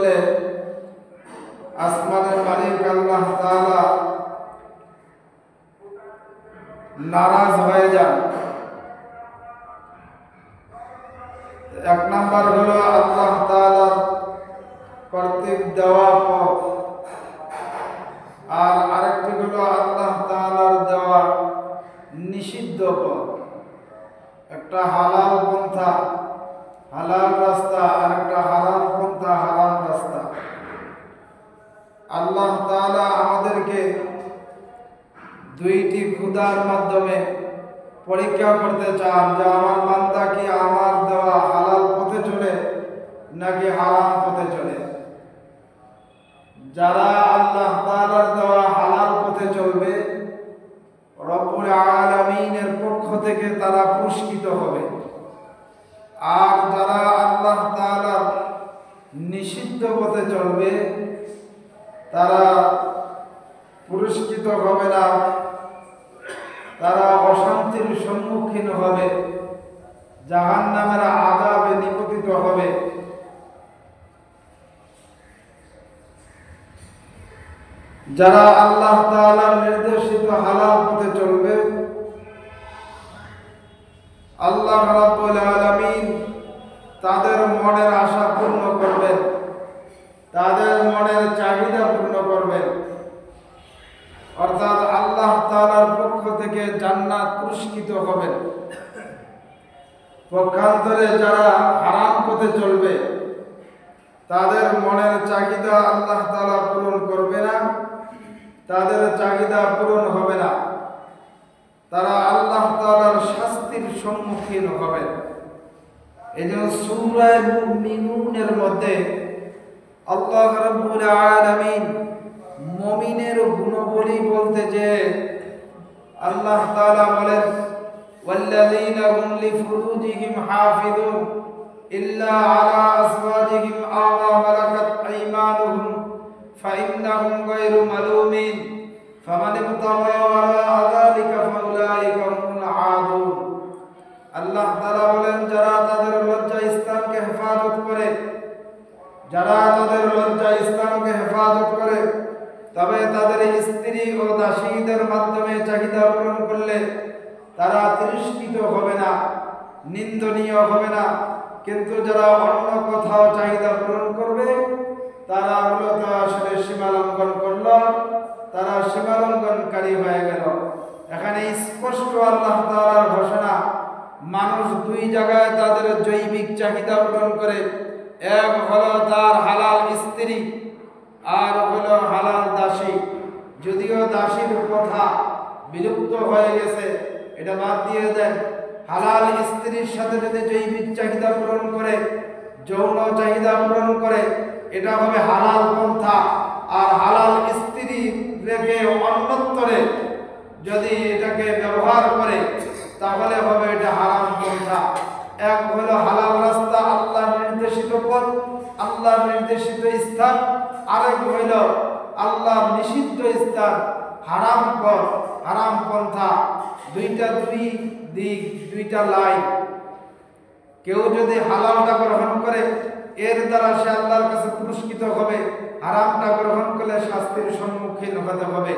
করলে আসমানের মালিক আল্লাহ তাআলা নারাজ হয়ে যান। এক নাম্বার হলো আল্লাহ তাআলার কর্তৃক দেওয়া পথ, আর আরেকটি হলো আল্লাহ তাআলার দেওয়া নিষিদ্ধ পথ। একটা হালাল পন্থা, হালাল রাস্তা, আর একটা হারাম পন্থা, হারাম রাস্তা। আল্লাহ তাআলা আমাদেরকে দুইটি ক্ষুধার মাধ্যমে পরীক্ষা করতে চান যে আমার বান্দা কি আমার দেওয়া হালাল পথে চলে নাকি হারাম পথে চলে। যারা আল্লাহ তাআলার দেওয়া হালাল পথে চলবে, রব্বুল আলামিনের পক্ষ থেকে তারা পুরস্কৃত হবে। আর যারা আল্লাহ তাআলার নিষিদ্ধ পথে চলবে, তারা পুরস্কৃত হবে না, তারা অশান্তির সম্মুখীন হবে, জাহান্নামের আযাবে নিপতিত হবে। যারা আল্লাহ তাআলার নির্দেশিত হালাল পথে চলবে, আল্লাহ রাব্বুল আলামিন তাদের মনের আশা পূর্ণ করবেন, তাদের মনের চাহিদা পূর্ণ করবেন। অর্থাৎ আল্লাহ তাআলার পক্ষ থেকে জান্নাত পুরস্কৃত হবেন। পক্ষান্তরে যারা হারাম পথে চলবে, তাদের মনের চাহিদা আল্লাহ তাআলা পূরণ করবে না, তাদের চাহিদা পূরণ হবে না, তারা আল্লাহ তাআলার শাস্তির সম্মুখীন হবে। এজন্য সূরা মুমিনুনের মধ্যে আল্লাহ রাব্বুল আলামিন মুমিনের গুণাবলী বলতে যে আল্লাহ তাআলা বলেন, ওয়াল্লাযীনা হুম লিফুরুজিহিম হাফিযুন ইল্লা আলা আজওয়াজিহিম আও মা মালাকাত আইমানুহুম ফাইন্নাহুম গায়রু মালুমিন ফামান ইবতাগা ওয়ারাআ যালিকা ফাউলাইকা হুমুল আদুন। আল্লাহ তাআলা বলেন, যারা তাদের লজ্জা স্থানকে হেফাজত করে, যারা তাদের লজ্জা স্থানকে হেফাজত করে, তবে তাদের স্ত্রী ও দাসীদের মাধ্যমে চাহিদা পূরণ করলে তারা তিরস্কৃত হবে না, নিন্দনীয় হবে না। কিন্তু যারা অন্য কোথাও চাহিদা পূরণ করবে, তারা মূলত আসলে সীমালঙ্ঘন করল, তারা সীমালঙ্ঘনকারী হয়ে গেল। এখানে স্পষ্ট আল্লাহ তাআলার ঘোষণা, মানুষ দুই জায়গায় তাদের জৈবিক চাহিদা পূরণ করে। এক হলো তার হালাল স্ত্রী, আর হলো হালাল দাসী। যদিও দাসীর কথা বিলুপ্ত হয়ে গেছে, এটা বাদ দিয়ে দেন। হালাল স্ত্রীর সাথে যদি জৈবিক চাহিদা পূরণ করে, যৌন চাহিদা পূরণ করে, এটা হবে হালাল পন্থা। আর হালাল স্ত্রী রেখে অন্যত্তরে যদি এটাকে ব্যবহার করে, তাহলে হবে এটা হারাম পন্থা। এক হলো হালাল রাস্তা, আল্লাহ নির্দেশিত পথ, আল্লাহ নির্দেশিত স্থান। আরেক হইল আল্লাহ নিষিদ্ধ স্থান, হারাম পথ, হারাম পন্থা। দুইটা দুই দিক, দুইটা লাইন। কেউ যদি হালালটা গ্রহণ করে, এর দ্বারা সে আল্লাহর কাছে পুরস্কৃত হবে, হারামটা গ্রহণ করলে শাস্তির সম্মুখীন হতে হবে।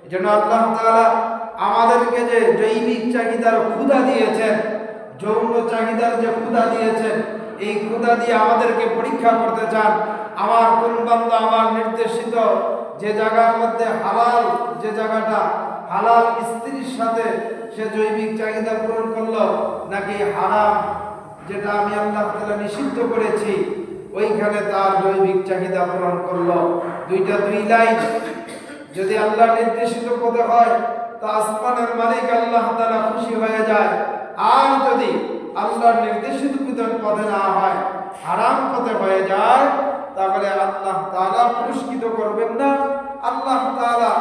এজন্য আল্লাহ তাআলা আমাদেরকে যে জৈবিক চাহিদার ক্ষুধা দিয়েছেন, যৌন চাহিদার যে ক্ষুধা দিয়েছেন, এই ক্ষুধা দিয়ে আমাদেরকে পরীক্ষা করতে চান। আমার কোন বান্দা আমার নির্দেশিত যে জায়গার মধ্যে হালাল, যে জায়গাটা হালাল স্ত্রীর সাথে সে জৈবিক চাহিদা পূরণ করলো, নাকি হারাম যেটা আমি আল্লাহ তাআলা নিষিদ্ধ করেছি ওইখানে তার জৈবিক চাহিদা পূরণ করলো। দুইটা দুই লাইন। যদি আল্লাহ নির্দেশিত পথে হয়, তা আসমানের মালিক আল্লাহ তাআলা খুশি হয়ে যায়। আর যদি আল্লাহর নির্দেশিত পথে না হয়, হারাম পথে হয়ে যায়, তাহলে আল্লাহ তাআলা পুরস্কৃত করবেন না। আল্লাহ তাআলা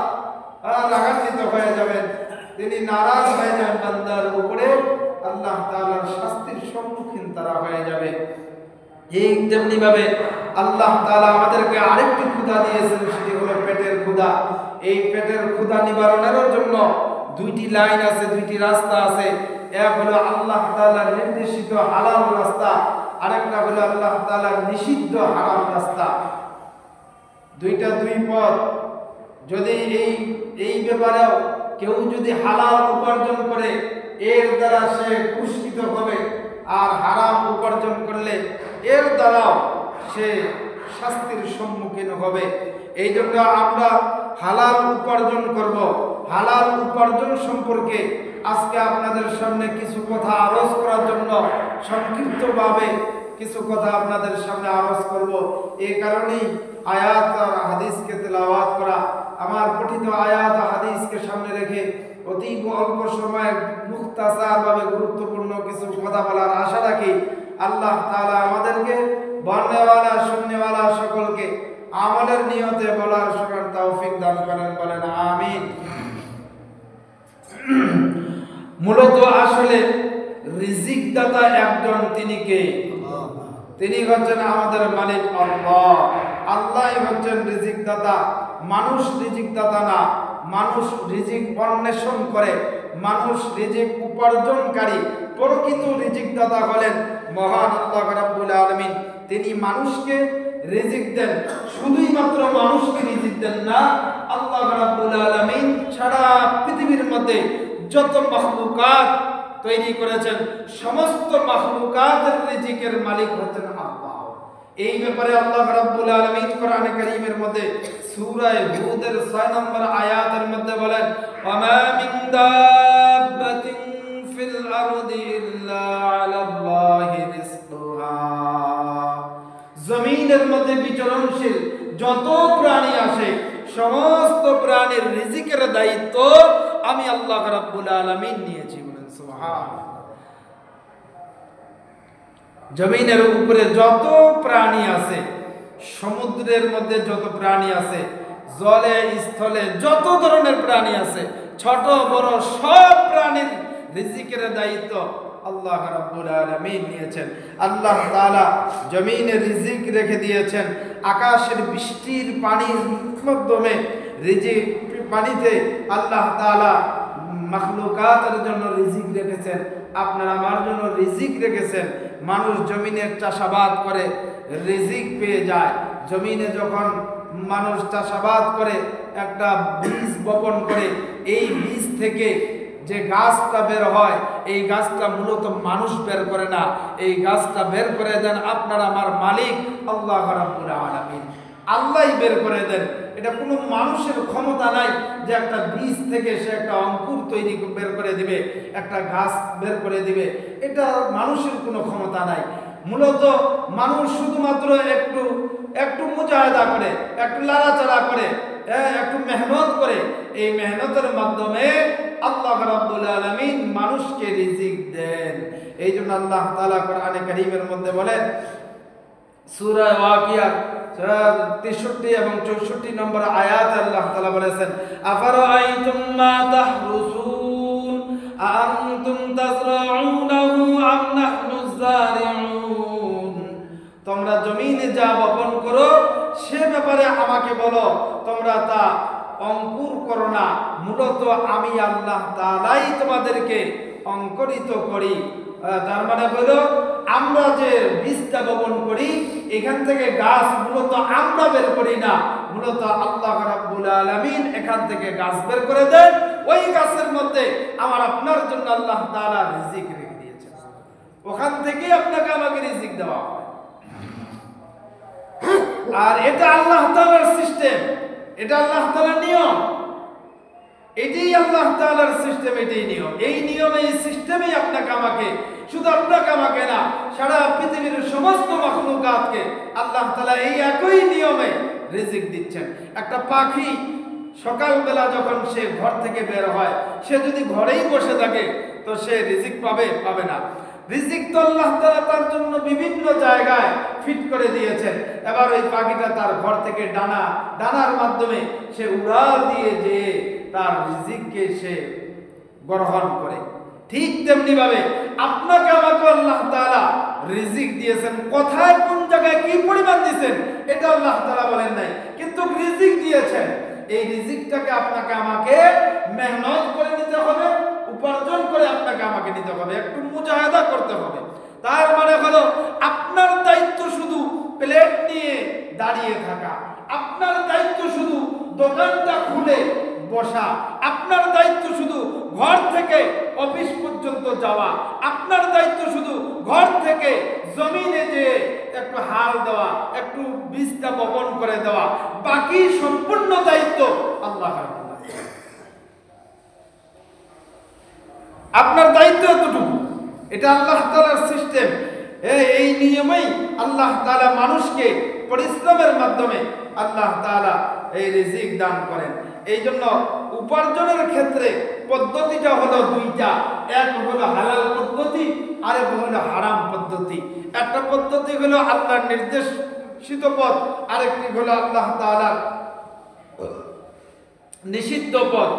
রাগান্বিত হয়ে যাবেন, তিনি নারাজ হয়ে যান বান্দার উপরে। আল্লাহ তাআলার শাস্তির সম্মুখীন তারা হয়ে যাবে। এই তেমনি ভাবে আল্লাহ তাআলা আমাদেরকে আরেকটি ক্ষুধা দিয়েছেন, সেটি হলো পেটের ক্ষুধা। এই পেটের ক্ষুধা নিবারণের জন্য দুইটি লাইন আছে, দুইটি রাস্তা আছে। এক হলো আল্লাহ তাআলার নির্দেশিত হালাল রাস্তা, আরেকটা হলো আল্লাহ তাআলার নিষিদ্ধ হারাম রাস্তা। দুইটা দুই পথ, যদি এই ব্যাপারেও কেউ যদি হালাল উপার্জন করে এর দ্বারা সে পুরস্কৃত হবে, আর হারাম উপার্জন করলে এর দ্বারাও সে শাস্তির সম্মুখীন হবে। এই জন্য আমরা হালাল উপার্জন করব। হালাল উপার্জন সম্পর্কে আজকে আপনাদের সামনে কিছু কথা আরজ করার জন্য সংক্ষিপ্তভাবে কিছু কথা আপনাদের সামনে আরজ করব। এই কারণেই আয়াত আর হাদিসকে তেলাওয়াত করা, আমার পঠিত আয়াত হাদিসকে সামনে রেখে অতি অল্প সময়ে মুখতাসারভাবে গুরুত্বপূর্ণ কিছু কথা বলার আশা রাখি। আল্লাহ তাআলা আমাদেরকে বর্ণেওয়ালা শুননেওয়ালা সকলকে আমলের নিয়তে বলার শোনার তৌফিক দান করেন, বলেন আমিন। মূলত আসলে রিজিক দাতা একজন, তিনি কে? তিনি হচ্ছেন আমাদের মালিক আল্লাহ। আল্লাহই হচ্ছেন রিজিক দাতা, মানুষ রিজিক দাতা না। মানুষ রিজিক অন্বেষণ করে, মানুষ রিজিক উপার্জনকারী। প্রকৃত রিজিক দাতা হলেন মহান আল্লাহ রাব্বুল আলামিন। তিনি মানুষকে রিজিক দেন, শুধুই মাত্র মানুষকে রিজিক দেন না, আল্লাহ রাব্বুল আলামিন সারা পৃথিবীর মধ্যে যত মাখলুকাত তৈরি করেছেন সমস্ত মাখলুকাতের রিজিকের মালিক হচ্ছেন আল্লাহ। এই ব্যাপারে আল্লাহ রাব্বুল আলামিন কোরআনে কারীমের মধ্যে সূরা হুদের 6 নম্বর আয়াতের মধ্যে বলেন, ওয়ামা মিন দাব্বাতিন ফিল আরদি ইল্লা আলাল্লাহি রিজকুহা। জমিনের মধ্যে বিচরণশীল যত প্রাণী আসে সমস্ত প্রাণীর রিজিকের দায়িত্ব আমি আল্লাহ রাব্বুল আলামিন নিয়েছি, বলেন সুবহানাল্লাহ। জমিনের উপরে যত প্রাণী আছে, সমুদ্রের মধ্যে যত প্রাণী আছে, জলে স্থলে যত ধরনের প্রাণী আছে, ছোট বড় সব প্রাণীর রিজিকের দায়িত্ব আল্লাহ রাব্বুল আলামিন নিয়েছেন। আল্লাহ তাআলা জমিনে রিজিক রেখে দিয়েছেন, আকাশের বৃষ্টির পানির মাধ্যমে রিজিক, পানিতে আল্লাহ তাআলা মাখলুকাতের জন্য রিজিক রেখেছেন, আপনার আমার জন্য রিজিক রেখেছেন। মানুষ জমিনে চাষাবাদ করে রিজিক পেয়ে যায়। জমিনে যখন মানুষ চাষাবাদ করে একটা বীজ বপন করে, এই বীজ থেকে যে গাছটা বের হয়, এই গাছটা মূলত মানুষ বের করে না, এই গাছটা বের করে দেন আপনার আমার মালিক আল্লাহ রাব্বুল আলামিন। আল্লাহই বের করে দেন। এটা কোনো মানুষের ক্ষমতা নাই যে একটা বীজ থেকে সে একটা অঙ্কুর তৈরি বের করে দিবে, একটা গাছ বের করে দিবে। এটা মানুষের কোনো ক্ষমতা নাই। মূলত মানুষ শুধুমাত্র একটু মুজাহিদা করে, একটু লাড়াচাড়া করে, একটু মেহনত করে, এই মেহনতের মাধ্যমে আল্লাহ রাব্বুল আলামিন মানুষকে রিজিক দেন। এই জন্য আল্লাহ তাআলা কোরআনে কারীমের মধ্যে বলেন, সূরা ওয়াকিয়া 63 এবং 64 নম্বর আয়াতে আল্লাহ তাআলা বলেছেন, আফারাআইতুম মা তাহরুসুন আনতুম তাজরাউনাহু আম নাহনুজ যারিউন। তোমরা জমিনে যা বপন করো সে ব্যাপারে আমাকে বলো, তোমরা তা অঙ্কুর করো না, মূলত আমি আল্লাহ তাআলাই তোমাদেরকে অঙ্কুরিত করি। তার মানে হলো আমরা যে বীজটা বপন করি এখান থেকে গাছ মূলত আমরা বের করি না, মূলত আল্লাহ রাব্বুল আলামিন এখান থেকে গাছ বের করে দেন। ওই গাছের মধ্যে আমার আপনার জন্য আল্লাহ তাআলা রিজিক রেখে দিয়েছেন, ওখান থেকে আপনাকে আমাকে রিজিক দেওয়া হয়। আর এটা আল্লাহ তাআলার সিস্টেম, এটা আল্লাহ তাআলার নিয়ম, এটাই আল্লাহ তাআলার সিস্টেম, এটাই নিয়ম। এই নিয়ম, এই সিস্টেমেই আপনাকে আমাকে, শুধু আপনাকে আমাকে না, সারা পৃথিবীর সমস্ত মাখলুকাতকে আল্লাহ তাআলা এই একই নিয়মে রিজিক দিচ্ছেন। একটা পাখি সকালবেলা যখন সে ঘর থেকে বের হয়, সে যদি ঘরেই বসে থাকে তো সে রিজিক পাবে না। রিজিক তো আল্লাহ তাআলা তার জন্য বিভিন্ন জায়গায় ফিট করে দিয়েছেন। এবার ওই পাখিটা তার ঘর থেকে ডানার মাধ্যমে সে উড়াল দিয়ে যে তার রিজিককে সে গ্রহণ করে। ঠিক তেমনি ভাবে আপনাকে আমাকে আল্লাহ তাআলা রিজিক দিয়েছেন। কোথায়, কোন জায়গায়, কি পরিমাণ দিয়েছেন এটা আল্লাহ তাআলা বলেন নাই, কিন্তু রিজিক দিয়েছেন। এই রিজিকটাকে আপনাকে আমাকে মেহনত করে নিতে হবে, উপার্জন করে আপনাকে আমাকে নিতে হবে, একটু মুজাহিদা করতে হবে। তার মানে হলো আপনার দায়িত্ব শুধু প্লেট নিয়ে দাঁড়িয়ে থাকা, আপনার দায়িত্ব শুধু দোকানটা খুলে বসা, আপনার দায়িত্ব শুধু ঘর থেকে অফিস পর্যন্ত যাওয়া, আপনার দায়িত্ব শুধু ঘর থেকে জমিনে যে একটু হাল দেওয়া, একটু বীজটা বপন করে দেওয়া, বাকি সম্পূর্ণ দায়িত্ব আল্লাহর। আপনার দায়িত্ব এতটুকু, এটা আল্লাহ তাআলার সিস্টেম। এই নিয়মেই আল্লাহ তাআলা মানুষকে পরিশ্রমের মাধ্যমে আল্লাহ তাআলা এই রিজিক দান করেন। এই জন্য উপার্জনের ক্ষেত্রে পদ্ধতিটা হলো দুইটা, এক হলো হালাল পদ্ধতি, আরেক হলো হারাম পদ্ধতি। একটা পদ্ধতি হলো আল্লাহর নির্দেশিত পথ, আরেকটি হলো আল্লাহ তাআলার নিষিদ্ধ পথ।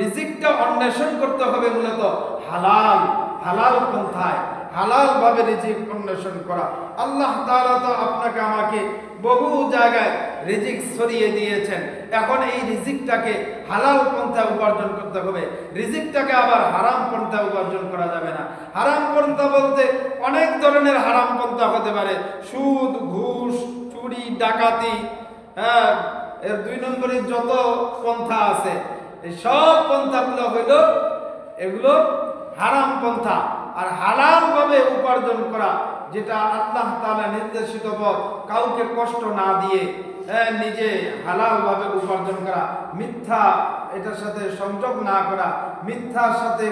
রিজিকটা অন্বেষণ করতে হবে মূলত হালাল পন্থায়, হালাল ভাবে রিজিক অন্বেষণ করা। আল্লাহ তাআলা তো আপনাকে আমাকে বহু জায়গায় রিজিক ছড়িয়ে দিয়েছেন। এখন এই রিজিকটাকে হালাল পন্থায় উপার্জন করতে হবে, রিজিকটাকে আবার হারাম পন্থায় উপার্জন করা যাবে না। হারাম পন্থা বলতে অনেক ধরনের হারাম পন্থা হতে পারে, সুদ, ঘুষ, চুরি, ডাকাতি, এর 2 নম্বরে যত পন্থা আছে, এই সব পন্থাগুলো হইল এগুলো হারাম পন্থা। আর হালাল ভাবে উপার্জন করা, যেটা আল্লাহ তাআলা নির্দেশিত পথ, কাউকে কষ্ট না দিয়ে নিজে হালাল ভাবে উপার্জন করা, মিথ্যা এটার সাথে সংযোগ না করা, মিথ্যার সাথে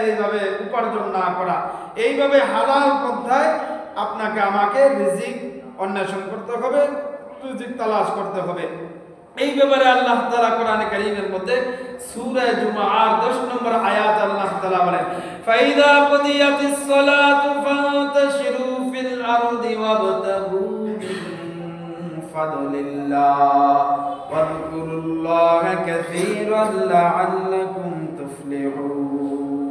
এইভাবে উপার্জন না করা, এইভাবে হালাল পন্থায় আপনাকে আমাকে রিজিক অন্বেষণ করতে হবে, রিজিক তালাশ করতে হবে। এই ব্যাপারে আল্লাহ তাআলা কোরআনে কারীমের মধ্যে সূরা জুমার 10 নম্বর আয়াত আল্লাহ তাআলা বলেন, ফাইদা কুদিয়াতিস সালাতু ফান্তাশিরু ফিল আরদি ওয়াবতাগু মিন ফাদলিল্লাহ ওয়াযকুরুল্লাহা কাসীরান লাআল্লাকুম তুফলিহুন।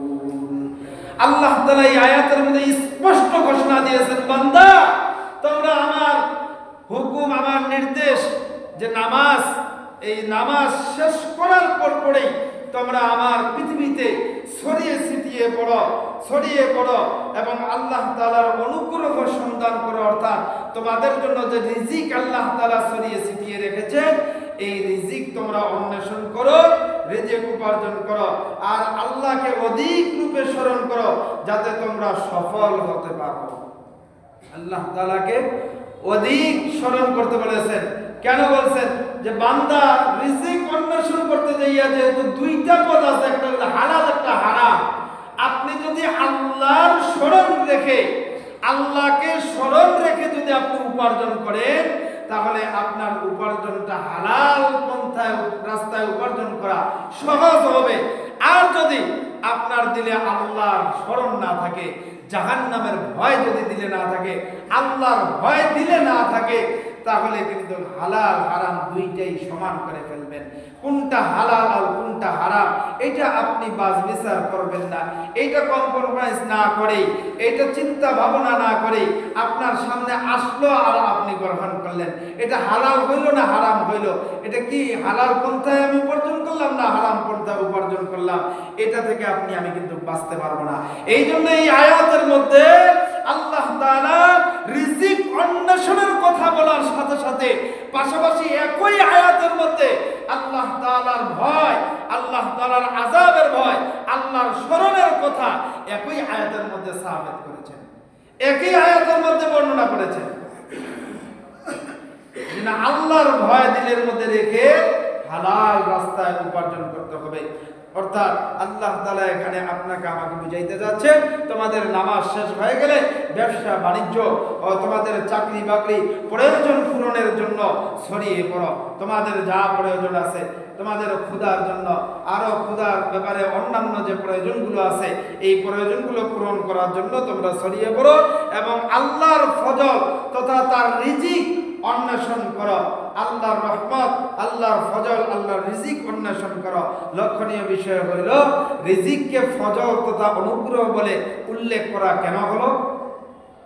আল্লাহ তাআলা এই আয়াতের মধ্যে স্পষ্ট ঘোষণা দিয়েছেন, বান্দা তোমরা আমার হুকুম, আমার নির্দেশ যে নামাজ, এই নামাজ শেষ করার পরেই তোমরা আমার পৃথিবীতে ছড়িয়ে পড়ো এবং আল্লাহ তাআলার অনুগ্রহ সন্ধান করো। অর্থাৎ তোমাদের জন্য যে রিজিক আল্লাহ তাআলা ছড়িয়ে রেখেছেন, এই রিজিক তোমরা অন্বেষণ করো, রিজিক উপার্জন করো, আর আল্লাহকে অধিক রূপে স্মরণ করো যাতে তোমরা সফল হতে পারো। আল্লাহ তাআলাকে অধিক স্মরণ করতে বলেছেন। কেন বলছেন? যে বান্দা রিজিক অন্বেষণ করতে যাইয়া যেহেতু 2টা পথ আছে, একটা হলো হালাল, একটা হারাম। আপনি যদি আল্লাহর স্মরণ রেখে, আল্লাহকে স্মরণ রেখে যদি আপনি উপার্জন করেন, তাহলে আপনার উপার্জনটা হালাল পন্থায় রাস্তায় উপার্জন করা সহজ হবে। আর যদি আপনার দিলে আল্লাহর স্মরণ না থাকে, জাহান্নামের ভয় যদি দিলে না থাকে, আল্লাহর ভয় দিলে না থাকে, তাহলে কিন্তু হালাল হারাম 2টাই সমান করে ফেলবেন। কোনটা হালাল আর কোনটা হারাম এটা আপনি বাছবিচার করবেন না। এইটা কম্প্রোমাইজ না করে, এটা চিন্তা ভাবনা না করে আপনার সামনে আসলো আর আপনি গ্রহণ করলেন, এটা হালাল হইল না হারাম হইল, এটা কি হালাল পন্থায় আমি উপার্জন করলাম না হারাম পন্থায় উপার্জন করলাম, এটা থেকে আমি কিন্তু বাঁচতে পারবো না। এই জন্য এই আয়াতের মধ্যে আল্লাহ তাআলা রিজিক অন্বেষণের কথা বলার সাথে সাথে পাশাপাশি একই আয়াতের মধ্যে আল্লাহ তাআলার ভয়, আল্লাহ তাআলার আযাবের ভয়, আল্লাহর স্মরণের কথা একই আয়াতের মধ্যে সাবিত করেছেন, একই আয়াতের মধ্যে বর্ণনা করেছেন। না, আল্লাহর ভয় দিলের মধ্যে রেখে হালাল রাস্তায় উপার্জন করতে হবে। অর্থাৎ আল্লাহ তাআলা এখানে আপনাকে আমাকে বুঝাইতে যাচ্ছে, তোমাদের নামাজ শেষ হয়ে গেলে ব্যবসা বাণিজ্য ও তোমাদের চাকরি বাকরি প্রয়োজন পূরণের জন্য ছড়িয়ে পড়ো। তোমাদের যা প্রয়োজন আছে, তোমাদের ক্ষুধার জন্য, আরো ক্ষুধার ব্যাপারে অন্যান্য যে প্রয়োজনগুলো আছে, এই প্রয়োজনগুলো পূরণ করার জন্য তোমরা ছড়িয়ে পড়ো এবং আল্লাহর ফজল তথা তার রিজিক অন্বেষণ করো। আল্লাহর রহমত, আল্লাহর ফজল, আল্লাহর রিজিক অন্বেষণ করো। লক্ষণীয় বিষয় হইল রিজিককে ফজল তথা অনুগ্রহ বলে উল্লেখ করা কেন হলো?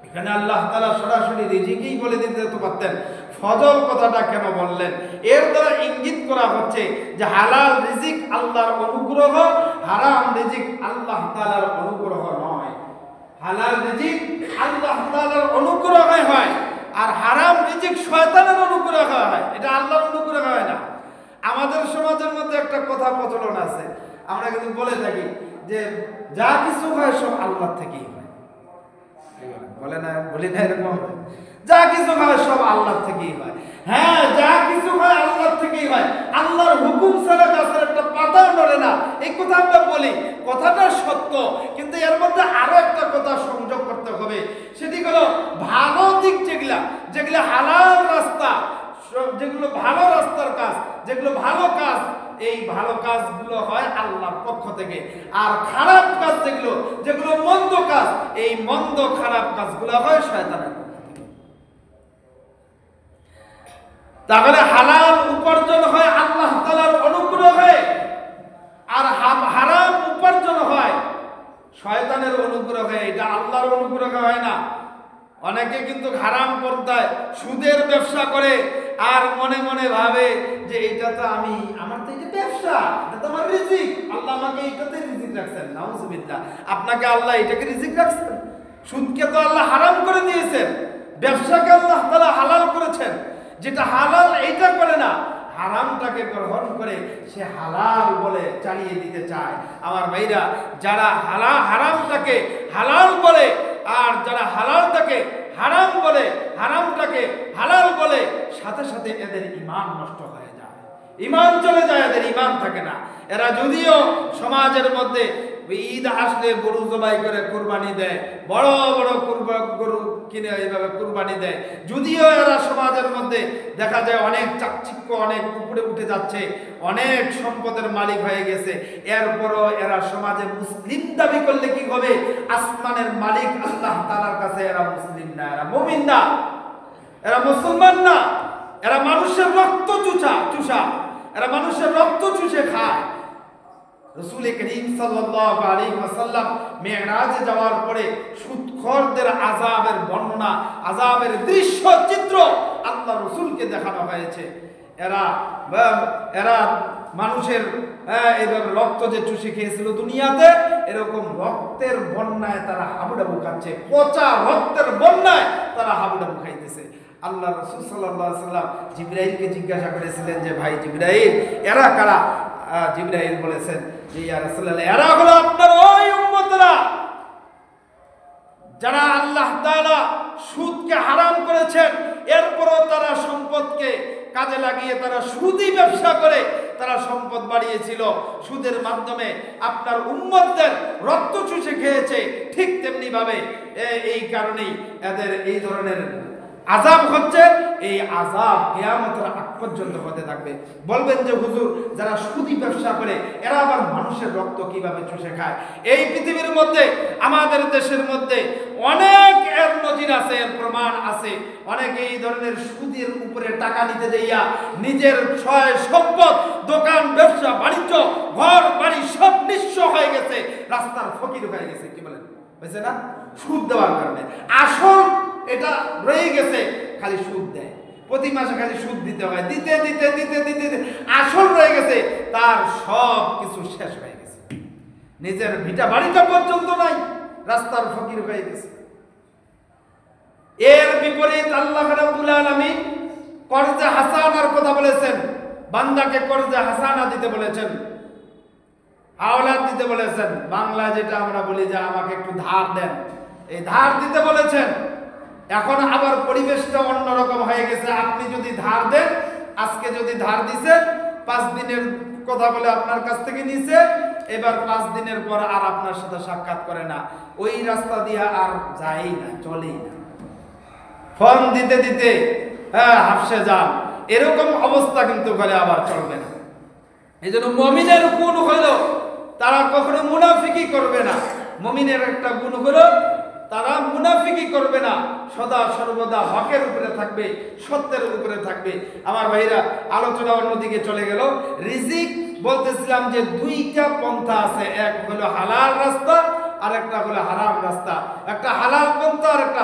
এখানে আল্লাহ তাআলা সরাসরি রিজিকই বলে দিতে তো পারতেন, ফজল কথাটা কেন বললেন? এর দ্বারা ইঙ্গিত করা হচ্ছে যে হালাল রিজিক আল্লাহর অনুগ্রহ, হারাম রিজিক আল্লাহ তাআলার অনুগ্রহ নয়। হালাল রিজিক আল্লাহ তাআলার অনুগ্রহে হয়, আর হারাম রিজিক শয়তানের অনুগ্রহ হয়, এটা আল্লাহর অনুগ্রহ হয় না। আমাদের সমাজের মধ্যে একটা কথা প্রচলন আছে, আমরা কিন্তু বলে থাকি যে যা কিছু হয় সব আল্লাহ থেকেই হয়। বলে না, বলি না এরকম? যা কিছু হয় সব আল্লাহ থেকেই হয়। হ্যাঁ, যা কিছু হয় আল্লাহ থেকেই হয়। আল্লাহর হুকুম ছাড়া গাছের একটা পাতাও নড়ে না, এই কথা আমরা বলি, কথাটা সত্য। কিন্তু এর মধ্যে আরো একটা কথা সংযোগ করতে হবে, সেটি হলো ভালো দিক যেগুলা হালাল রাস্তা, যেগুলো ভালো রাস্তার কাজ, যেগুলো ভালো কাজ, এই ভালো কাজগুলো হয় আল্লাহর পক্ষ থেকে। আর খারাপ কাজ যেগুলো মন্দ কাজ, এই মন্দ খারাপ কাজগুলো হয় শয়তানের পক্ষ থেকে। তাহলে হালাল উপার্জন হয় আল্লাহ তাআলার অনুগ্রহে, আর হারাম উপার্জন হয় শয়তানের অনুগ্রহে, এটা আল্লাহর অনুগ্রহে হয় না। অনেকে কিন্তু হারাম পন্থায় সুদের ব্যবসা করে আর মনে মনে ভাবে যে এটা তো আমার তো এটা ব্যবসা, এটা তো আমার রিজিক, আল্লাহ আমাকে এটাতে রিজিক রাখছেন। নাউজুবিল্লাহ, আপনাকে আল্লাহ এটাকে রিজিক রাখছেন? সুদকে তো আল্লাহ হারাম করে দিয়েছেন, ব্যবসাকে আল্লাহ তাআলা হালাল করেছেন। যেটা হালাল এইটা করে না, হারামটাকে গ্রহণ করে সে হালাল বলে চালিয়ে দিতে চায়। আমার ভাইরা, যারা হারামটাকে হালাল বলে আর যারা হালালটাকে হারাম বলে, হারামটাকে হালাল বলে, সাথে সাথে এদের ঈমান নষ্ট হয়ে যায়, ঈমান চলে যায়, এদের ঈমান থাকে না। এরা যদিও সমাজের মধ্যে ঈদ আসলে গরু জবাই করে কুরবানি দেয়, বড় বড় গরু কিনে এইভাবে কুরবানি দেয়, যদিও এরা সমাজের মধ্যে দেখা যায় অনেক চাকচিক্য, অনেক উপরে উঠে যাচ্ছে, অনেক সম্পদের মালিক হয়ে গেছে, এরপরও এরা সমাজে মুসলিম দাবি করলে কি হবে? আসমানের মালিক আল্লাহ তাআলার কাছে এরা মুসলিম না, এরা মুমিন না, এরা মুসলমান না, এরা মানুষের রক্ত চুষা, এরা মানুষের রক্ত চুষে খায়। রাসূল করিম সাল্লাল্লাহু আলাইহি ওয়াসাল্লাম মিরাজে যাওয়ার পরে সুদখোরদের আযাবের বর্ণনা, আযাবের দৃশ্য চিত্র আল্লাহ রাসূলকে দেখানো হয়েছে। এরা মানুষের এইভাবে রক্ত যে চুষে খেয়েছিল দুনিয়াতে, এরকম রক্তের বন্যায় তারা হাবুডাবু খাচ্ছে, পচা রক্তের বন্যায় তারা হাবুডাবু খাইতেছে। আল্লাহ রাসূল সাল্লাল্লাহু আলাইহি ওয়াসাল্লাম জিবরাইলকে জিজ্ঞাসা করেছিলেন যে ভাই জিবরাইল, এরা কারা? জিবরাইল বলেছেন যে ইয়া রাসূলুল্লাহ, এরা হলো আপনার ওই উম্মতরা যারা আল্লাহ তাআলা সুদকে হারাম করেছেন, এরপরও তারা সম্পদকে কাজে লাগিয়ে তারা সুদি ব্যবসা করে তারা সম্পদ বাড়িয়েছিল, সুদের মাধ্যমে আপনার উম্মতদের রক্ত চুষে খেয়েছে। ঠিক তেমনি ভাবে এই কারণেই এদের এই ধরনের আযাব হচ্ছে। এই আযাব কিয়ামতের আগ পর্যন্ত হতে থাকবে। বলবেন যে হুজুর, যারা সুদি ব্যবসা করে এরা আবার মানুষের রক্ত কিভাবে চুষে খায়? এই পৃথিবীর মধ্যে, আমাদের দেশের মধ্যে অনেক এর নজির আছে, এর প্রমাণ আছে। অনেকে এই ধরনের সুদের উপরে টাকা নিতে যাইয়া নিজের সয় সম্পদ, দোকান, ব্যবসা, বাণিজ্য, ঘর বাড়ি সব নিঃস্ব হয়ে গেছে, রাস্তার ফকির হয়ে গেছে। কি বলেন? বুঝছে না? সুদ দেওয়ার কারণে আসল এটা রয়ে গেছে, খালি সুদ দেয়, প্রতি মাসে খালি সুদ দিতে হয়, দিতে দিতে দিতে দিতে আসল রয়ে গেছে, তার সব কিছু শেষ হয়ে গেছে, নিজের ভিটা বাড়িটা পর্যন্ত নাই, রাস্তার ফকির হয়ে গেছে। এর বিপরীত আল্লাহ রাব্বুল আলামিন কর্জে হাসানার কথা বলেছেন, বান্দাকে কর্জে হাসানা দিতে বলেছেন, আওলাদ দিতে বলেছেন। বাংলা যেটা আমরা বলি যে আমাকে একটু ধার দেন, এই ধার দিতে বলেছেন। এখন আবার পরিবেশটা অন্যরকম হয়ে গেছে। আপনি যদি ধার দেন, আজকে যদি ধার দিছেন, 5 দিনের কথা বলে আপনার কাছ থেকে নিছে, এবার 5 দিনের পর আর আপনার সাথে সাক্ষাৎ করে না, ওই রাস্তা দিয়ে আর যায়ই না, চলেই না, ফোন দিতে দিতে হাফসে যান, এরকম অবস্থা কিন্তু করে আবার চলবে না। এই জন্য মুমিনের গুণ হলো তারা কখনো মুনাফিকি করবে না। মুমিনের একটা গুণ হলো তারা মুনাফিকি করবে না, সদা সর্বদা হকের উপরে থাকবে, সত্যের উপরে থাকবে। আমার ভাইরা, আলোচনা অন্যদিকে চলে গেল। রিজিক বলতেছিলাম যে 2টা পন্থা আছে, এক হলো হালাল রাস্তা আর একটা হলো হারাম রাস্তা। একটা হালাল পন্থা আর একটা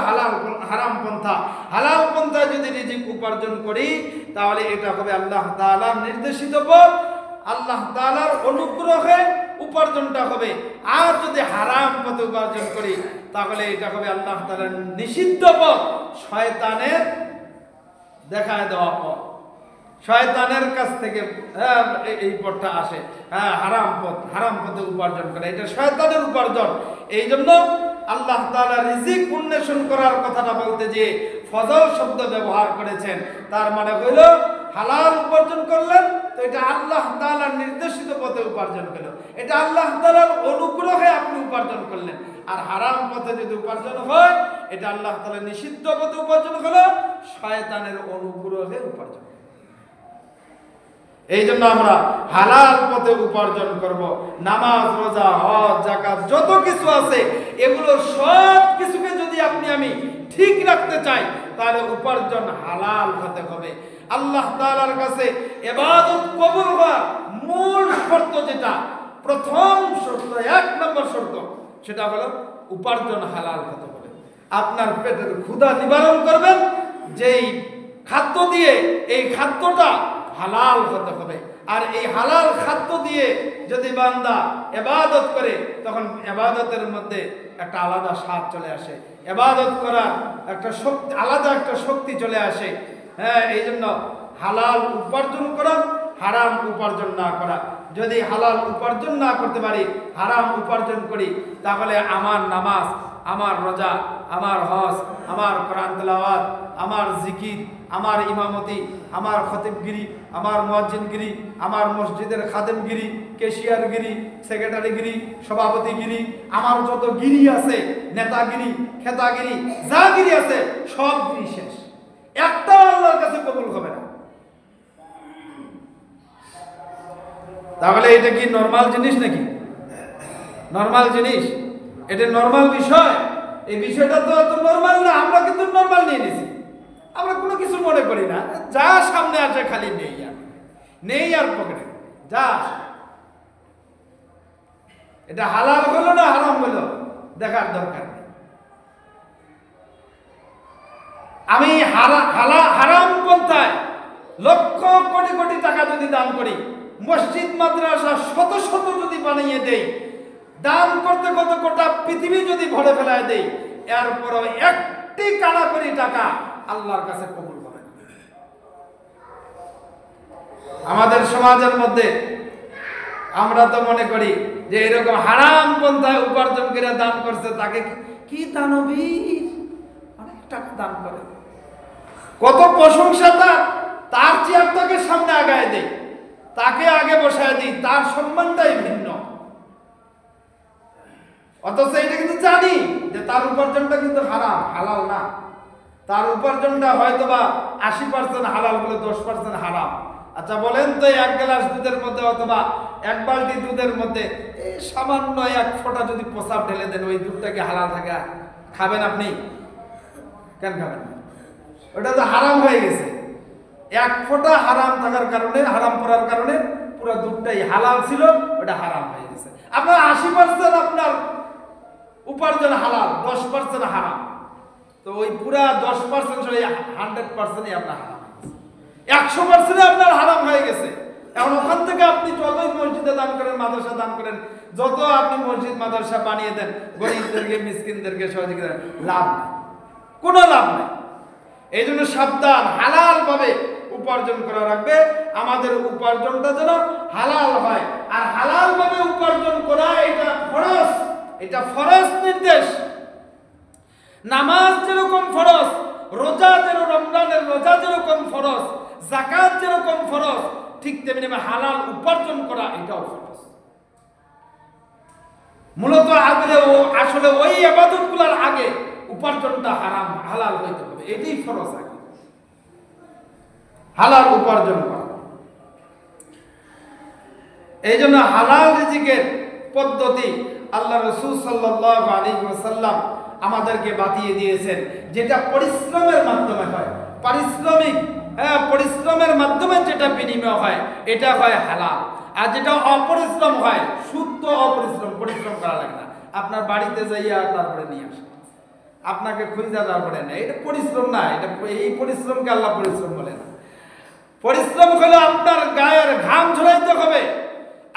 হারাম পন্থা। হালাল পন্থায় যদি রিজিক উপার্জন করি তাহলে এটা হবে আল্লাহ তাআলার নির্দেশিত পথ, আল্লাহ তাআলার অনুগ্রহে উপার্জনটা হবে। আর যদি হারাম পথে উপার্জন করি তাহলে এটা হবে আল্লাহ তাআলার নিষিদ্ধ পথ, শয়তানের দেখায় দেওয়া পথ, শয়তানের কাছ থেকে এই পথটা আসে, হারাম পথ, হারাম পথে উপার্জন করে, এটা শয়তানের উপার্জন। এই জন্য আল্লাহ তাআলা রিজিক উন্মেষণ করার কথাটা বলতে যে ফজল শব্দ ব্যবহার করেছেন, তার মানে হইল হালাল উপার্জন করলেন তো এটা আল্লাহ তাআলার নির্দেশিত পথে উপার্জন করলেন, এটা আল্লাহ তাআলার অনুগ্রহে আপনি উপার্জন করলেন। আর হারাম পথে যদি উপার্জন হয় এটা আল্লাহ তাআলার নিষিদ্ধ পথে উপার্জন হলো, শয়তানের অনুগ্রহে উপার্জন। এই জন্য আমরা হালাল পথে উপার্জন করব। নামাজ, রোজা, হজ, যাকাত যত কিছু আছে এগুলো সব কিছুকে যদি আপনি আমি ঠিক রাখতে চাই তাহলে উপার্জন হালাল হতে হবে। আল্লাহ তাআলার কাছে ইবাদত কবুল হওয়ার মূল শর্ত যেটা, প্রথম শর্ত, 1 নম্বর শর্ত, সেটা হলো উপার্জন হালাল হতে হবে। আপনার পেটের ক্ষুধা নিবারণ করবেন যেই খাদ্য দিয়ে, এই খাদ্যটা হালাল হতে হবে। আর এই হালাল খাদ্য দিয়ে যদি বান্দা ইবাদত করে তখন ইবাদতের মধ্যে একটা আলাদা স্বাদ চলে আসে, ইবাদত করার একটা শক্তি, আলাদা একটা শক্তি চলে আসে। এই জন্য হালাল উপার্জন করা, হারাম উপার্জন না করা। যদি হালাল উপার্জন না করতে পারি, হারাম উপার্জন করি, তাহলে আমার নামাজ, আমার রোজা, আমার হজ, আমার কোরআন তেলাওয়াত, আমার জিকির, আমার ইমামতি, আমার খতিবগিরি, আমার মুয়াজ্জিনগিরি, আমার মসজিদের খাদেমগিরি, ক্যাশিয়ারগিরি, সেক্রেটারিগিরি, সভাপতিগিরি, আমার যত গিরি আছে, নেতাগিরি, খেতাগিরি, যা গিরি আছে সব গিরি শেষ, একটাও আল্লাহর কাছে কবুল হবে না। তাহলে এটা কি নরমাল জিনিস নাকি? নরমাল জিনিস? এটা নরমাল বিষয়? এই বিষয়টা তো এত নরমাল না, আমরা কিন্তু নরমাল নিয়ে নিয়েছি, আমরা কোনো কিছু মনে করি না, যা সামনে আসে খালি নেই আর পকেটে যা। এটা হালাল হলো না হারাম হলো দেখার দরকার নেই। আমি হারাম পন্থায় লক্ষ কোটি কোটি টাকা যদি দান করি, মসজিদ মাদ্রাসা শত শত যদি বানিয়ে দেই, দান করতে করতে গোটা পৃথিবী যদি ভরে ফেলায় দেই, এরপরও একটি কানা করি টাকা আল্লাহর কাছে কবুল হবে না। আমাদের সমাজের মধ্যে আমরা তো মনে করি যে এরকম হারাম পন্থায় উপার্জন করে দান করছে তাকে কি দানবীর, অনেক টাকা দান করে, কত প্রশংসা তার চেয়ারটাকে সামনে আগায় দেই, তাকে আগে বসায় দিই, তার সম্মানটাই ভিন্ন। অথচ এটা কিন্তু জানি যে তার উপার্জনটা কিন্তু হারাম, হালাল না। তার উপার্জনটা হয়তোবা 80% হালাল হলে 10% হারাম। আচ্ছা বলেন তো, 1 গ্লাস দুধের মধ্যে অথবা 1 বালতি দুধের মধ্যে এই সামান্য 1 ফোঁটা যদি প্রসাব ঢেলে দেন, ওই দুধটাকে হালাল থাকে, খাবেন আপনি? কেন খাবেন না? ওটা তো হারাম হয়ে গেছে। 1 ফোঁটা হারাম থাকার কারণে, হারাম পড়ার কারণে পুরো দুধটাই হালাল ছিল, ওটা হারাম হয়ে গেছে। আপনার 80% আপনার উপার্জন হালাল, 10% হারাম, তো ওই পুরা 10% 100%ই আপনার হারাম, 100% আপনার হারাম হয়ে গেছে। এখন ওখান থেকে আপনি যতই মসজিদে দান করেন, মাদ্রাসা দান করেন, যত আপনি মসজিদ মাদ্রাসা বানিয়ে দেন, গরিবদেরকে, মিসকিনদেরকে সহযোগিতা, লাভ নাই, কোনো লাভ নাই। এই জন্য সাবধান, হালাল ভাবে উপার্জন করা রাখবে। আমাদের উপার্জনটা যেন হালাল হয়, আর হালাল ভাবে উপার্জন করা এটা ফরজ, এটা ফরজ নির্দেশ। নামাজ যেরকম ফরজ, রোজা যেরকম, রমজানের রোজা যেরকম ফরজ, যাকাত যেরকম ফরজ, ঠিক তেমনি হালাল উপার্জন করা এটাও ফরজ। মূলত আসলে ওই ইবাদতগুলোর আগে উপার্জনটা হারাম, হালাল হইতে হবে, এটাই ফরজ আগে, হালাল উপার্জন করা। এই জন্য হালাল রিজিকের পদ্ধতি আল্লাহ রাসূল সাল্লাল্লাহু আলাইহি ওয়াসাল্লাম আমাদেরকে বাতিয়ে দিয়েছেন, যেটা পরিশ্রমের মাধ্যমে হয়, পারিশ্রমিক, পরিশ্রমের মাধ্যমে যেটা বিনিময় হয় এটা হয় হালাল। আর যেটা অপরিশ্রম হয়, শুদ্ধ অপরিশ্রম, পরিশ্রম করা লাগে না, আপনার বাড়িতে যাইয়া তারপরে নিয়ে আসে, আপনাকে খুঁজা তারপরে নেয়, এটা পরিশ্রম না। এটা এই পরিশ্রমকে আল্লাহ পরিশ্রম বলে না। পরিশ্রম হলো আপনার গায়ের ঘাম ঝরাইতে হবে,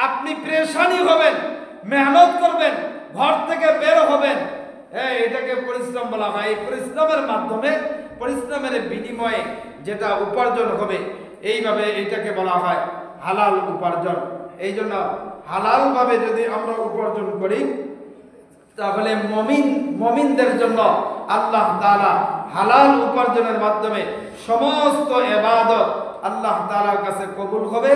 আপনি পেরেশানি হবেন, মেহনত করবেন, ঘর থেকে বের হবেন, এটাকে পরিশ্রম বলা হয়। এই পরিশ্রমের মাধ্যমে, পরিশ্রমের বিনিময়ে যেটা উপার্জন হবে, এইভাবে এইটাকে বলা হয় হালাল উপার্জন। এই জন্য হালালভাবে যদি আমরা উপার্জন করি তাহলে মুমিনদের জন্য আল্লাহ তাআলা হালাল উপার্জনের মাধ্যমে সমস্ত ইবাদত আল্লাহ তাআলার কাছে কবুল হবে।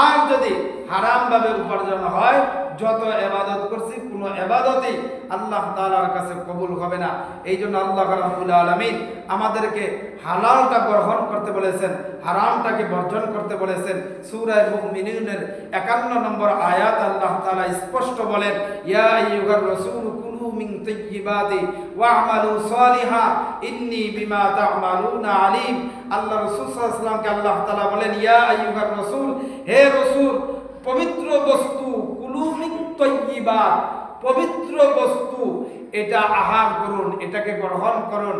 আর যদি হারামভাবে উপার্জন হয়, যত ইবাদত করছি কোনো ইবাদতই আল্লাহ তাআলার কাছে কবুল হবে না। এই জন্য আল্লাহ রাব্বুল আলামিন আমাদেরকে হালালটা গ্রহণ করতে বলেছেন, হারামটাকে বর্জন করতে বলেছেন। সূরা মুমিনুনের 51 নম্বর আয়াত আল্লাহ তাআলা স্পষ্ট বলেন, ইয়া আইয়ুহার রাসূল কুলু মিন তাইয়্যিবাতি ওয়া'মালু সালিহা ইন্নী বিমা তা'মালুনা আলিম। আল্লাহ রাসূল সাল্লাল্লাহু আলাইহি ওয়াসাল্লামকে আল্লাহ তাআলা বলেন, ইয়া আইয়ুহার রাসূল, হে রাসূল, পবিত্র বস্তু কুলু মিন তাইয়্যিবাত, পবিত্র বস্তু এটা আহার করুন, এটাকে গ্রহণ করুন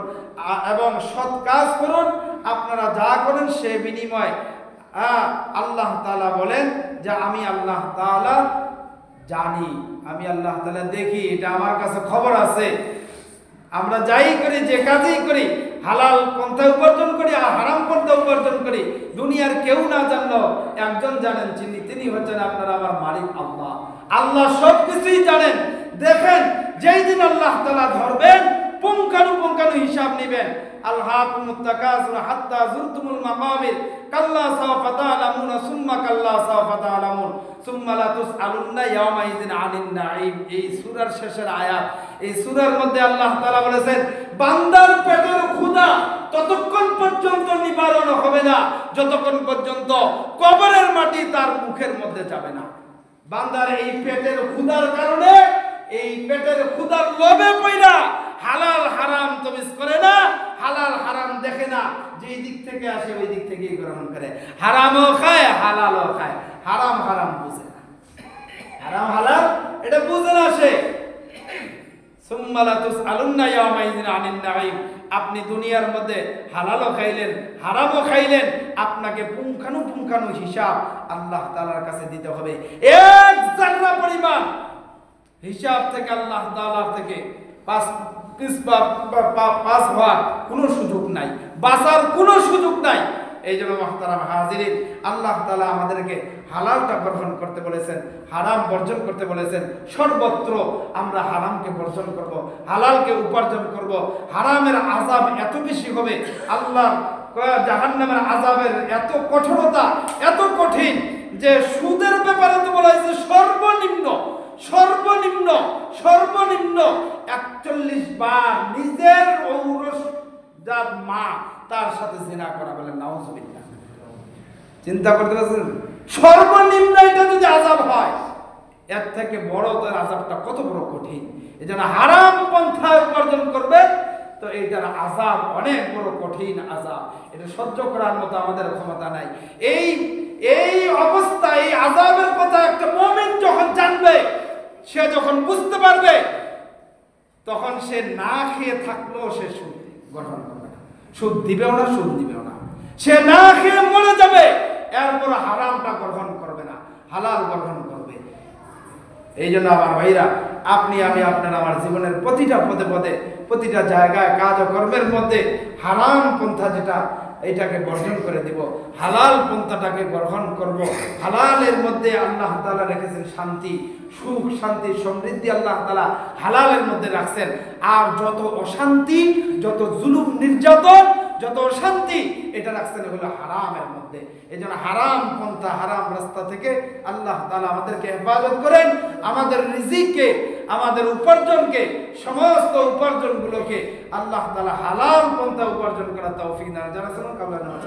এবং সৎ কাজ করুন। আপনারা যা করেন সে বিনিময় আল্লাহ তাআলা বলেন যে আমি আল্লাহ তাআলা জানি, আমি আল্লাহ তাআলা দেখি, এটা আমার কাছে খবর আছে। আমরা যাই করি, যে কাজই করি, হালাল পন্থা উপার্জন করি আর হারাম পন্থা উপার্জন করি, দুনিয়ার কেউ না জানলেও একজন জানেন, তিনি হচ্ছেন আপনার আমার মালিক আল্লাহ। আল্লাহ সব কিছুই জানেন। দেখেন, যেই দিন আল্লাহ তাআলা ধরবেন, পুঙ্খানুপুঙ্খানু হিসাব নেবেন। আলহাকুমুত তাকাসুর হাত্তা যুরতুমুল মাকাবির কাল্লা সাওফা তা'লামুনা সুম্মা কাল্লা সাওফা তা'লামুন সুম্মা লা তুসআলুন্না ইয়াওমাইযিন আনিন নাঈম। এই সূরার শেষের আয়াত। এই সূরার মধ্যে আল্লাহ তাআলা বলেছেন, বান্দার পেটের ক্ষুধা ততক্ষণ পর্যন্ত নিবারণ হবে না যতক্ষণ পর্যন্ত কবরের মাটি তার মুখের মধ্যে যাবে না। বান্দার এই পেটের ক্ষুধার কারণে, এই পেটের ক্ষুধার লোভে পড়া হালাল হারাম তমিজ করে না, হালাল হারাম দেখে না, যেই দিক থেকে আসে ওই দিক থেকেই গ্রহণ করে। হারামও খায়, হালালও খায়। হারাম হারাম বুঝে না, হারাম হালাল এটা বুঝে না সে। সুম্মা লা তুসআলুন্না ইয়াওমাইযিন আনিন নাঈম। আপনি দুনিয়ার মধ্যে হালালও খাইলেন, হারামও খাইলেন, আপনাকে পুঙ্খানুপুঙ্খানু হিসাব আল্লাহ তাআলার কাছে দিতে হবে। এক জাররা পরিমাণ হিসাব থেকে আল্লাহ তাআলার থেকে পাস হওয়ার কোনো সুযোগ নাই, বাঁচার কোনো সুযোগ নাই। এই জন্য মুহতারাম হাজিরিন, আল্লাহ তাআলা আমাদেরকে হালালটা গ্রহণ করতে বলেছেন, হারাম বর্জন করতে বলেছেন। সর্বত্র আমরা হারামকে বর্জন করব, হালালকে উপার্জন করব। হারামের আযাব এত বেশি হবে, আল্লাহ জাহান্নামের আযাবের এত কঠোরতা, এত কঠিন যে সুদের ব্যাপারে তো বলা হয়েছে সর্বনিম্ন 41 বার নিজের ঔরসজাত মা তার সাথে জিনা করা, বলেন নাউজুবিল্লাহ। চিন্তা করতে পারছেন? সর্বনিম্ন এটা যদি আযাব হয়, এর থেকে বড় তার আযাবটা কত বড় কঠিন। এজন্য হারাম পন্থায় উপার্জন করবে তো এইটার আযাব অনেক বড় কঠিন আযাব, এটা সহ্য করার মতো আমাদের ক্ষমতা নাই। এই অবস্থা, এই আযাবের কথা একটা মুমিন যখন জানবে, সে যখন বুঝতে পারবে, তখন সে না খেয়ে থাকলেও সে সুদ গ্রহণ করবে না, সুদ দিবেও না, সুদ দিবেও না। সে না খেয়ে মরে যাবে, এরপর হারামটা গ্রহণ করবে না, হালাল গ্রহণ করবে। এই জন্য আমার ভাইরা, আপনি আমি আপনারা আমার জীবনের প্রতিটা পদে পদে, প্রতিটা জায়গায় কাজ ও কর্মের মধ্যে হারাম পন্থা যেটা, এটাকে বর্জন করে দিব, হালাল পন্থাটাকে গ্রহণ করব। হালালের মধ্যে আল্লাহ তাআলা রেখেছেন শান্তি, সুখ, শান্তি, সমৃদ্ধি আল্লাহ তাআলা হালালের মধ্যে রাখছেন। আর যত অশান্তি, যত জুলুম, নির্যাতন, যত অশান্তি, এটা রাখছেন হলো হারামের মধ্যে। এই জন্য হারাম পন্থা, হারাম রাস্তা থেকে আল্লাহ তাআলা আমাদেরকে হেফাজত করেন। আমাদের রিজিককে, আমাদের উপার্জনকে, সমস্ত উপার্জনগুলোকে আল্লাহ তাআলা হালাল পন্থা উপার্জন করার তৌফিক দান করেন। যারা শুনুন কাবলা নামাজ